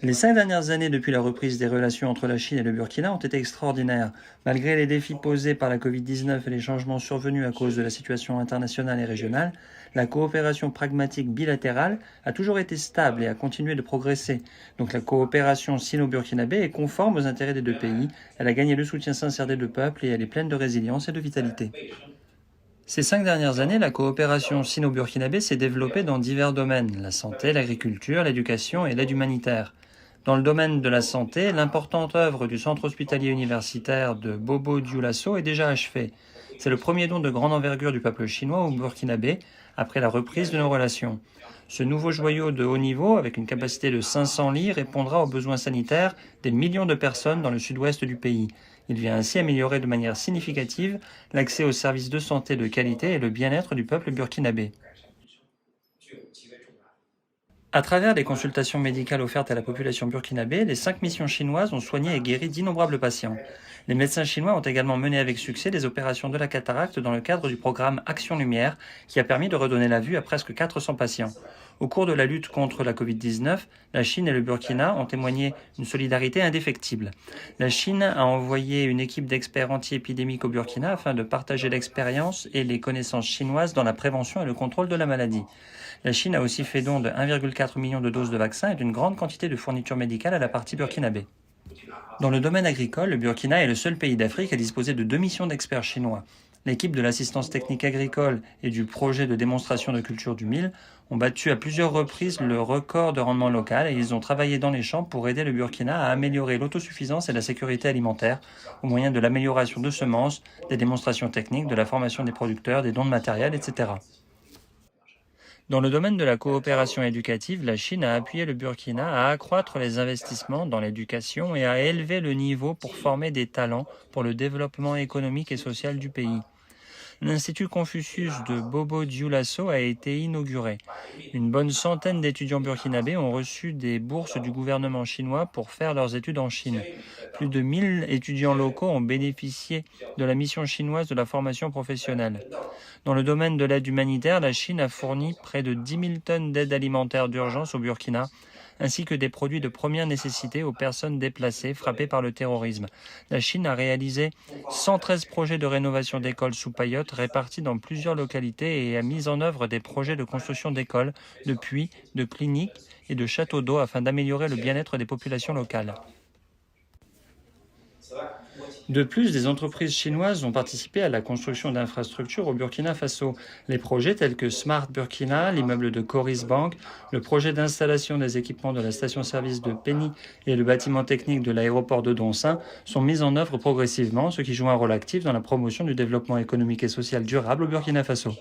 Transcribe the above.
Les 5 dernières années depuis la reprise des relations entre la Chine et le Burkina ont été extraordinaires. Malgré les défis posés par la Covid-19 et les changements survenus à cause de la situation internationale et régionale, la coopération pragmatique bilatérale a toujours été stable et a continué de progresser. Donc la coopération sino-burkinabé est conforme aux intérêts des deux pays, elle a gagné le soutien sincère des deux peuples et elle est pleine de résilience et de vitalité. Ces 5 dernières années, la coopération sino-burkinabé s'est développée dans divers domaines, la santé, l'agriculture, l'éducation et l'aide humanitaire. Dans le domaine de la santé, l'importante œuvre du centre hospitalier universitaire de Bobo Dioulasso est déjà achevée. C'est le premier don de grande envergure du peuple chinois au burkinabé après la reprise de nos relations. Ce nouveau joyau de haut niveau, avec une capacité de 500 lits, répondra aux besoins sanitaires des millions de personnes dans le sud-ouest du pays. Il vient ainsi améliorer de manière significative l'accès aux services de santé de qualité et le bien-être du peuple burkinabé. À travers les consultations médicales offertes à la population burkinabé, les 5 missions chinoises ont soigné et guéri d'innombrables patients. Les médecins chinois ont également mené avec succès des opérations de la cataracte dans le cadre du programme Action Lumière, qui a permis de redonner la vue à presque 400 patients. Au cours de la lutte contre la Covid-19, la Chine et le Burkina ont témoigné une solidarité indéfectible. La Chine a envoyé une équipe d'experts anti-épidémiques au Burkina afin de partager l'expérience et les connaissances chinoises dans la prévention et le contrôle de la maladie. La Chine a aussi fait don de 1,4 million de doses de vaccins et d'une grande quantité de fournitures médicales à la partie burkinabé. Dans le domaine agricole, le Burkina est le seul pays d'Afrique à disposer de 2 missions d'experts chinois. L'équipe de l'assistance technique agricole et du projet de démonstration de culture du mil ont battu à plusieurs reprises le record de rendement local et ils ont travaillé dans les champs pour aider le Burkina à améliorer l'autosuffisance et la sécurité alimentaire au moyen de l'amélioration de semences, des démonstrations techniques, de la formation des producteurs, des dons de matériel, etc. Dans le domaine de la coopération éducative, la Chine a appuyé le Burkina à accroître les investissements dans l'éducation et à élever le niveau pour former des talents pour le développement économique et social du pays. L'Institut Confucius de Bobo Dioulasso a été inauguré. Une bonne centaine d'étudiants burkinabés ont reçu des bourses du gouvernement chinois pour faire leurs études en Chine. Plus de 1000 étudiants locaux ont bénéficié de la mission chinoise de la formation professionnelle. Dans le domaine de l'aide humanitaire, la Chine a fourni près de 10 000 tonnes d'aide alimentaire d'urgence au Burkina, ainsi que des produits de première nécessité aux personnes déplacées frappées par le terrorisme. La Chine a réalisé 113 projets de rénovation d'écoles sous paillotes répartis dans plusieurs localités et a mis en œuvre des projets de construction d'écoles, de puits, de cliniques et de châteaux d'eau afin d'améliorer le bien-être des populations locales. De plus, des entreprises chinoises ont participé à la construction d'infrastructures au Burkina Faso. Les projets tels que Smart Burkina, l'immeuble de Coris Bank, le projet d'installation des équipements de la station-service de Penny et le bâtiment technique de l'aéroport de Doncin sont mis en œuvre progressivement, ce qui joue un rôle actif dans la promotion du développement économique et social durable au Burkina Faso.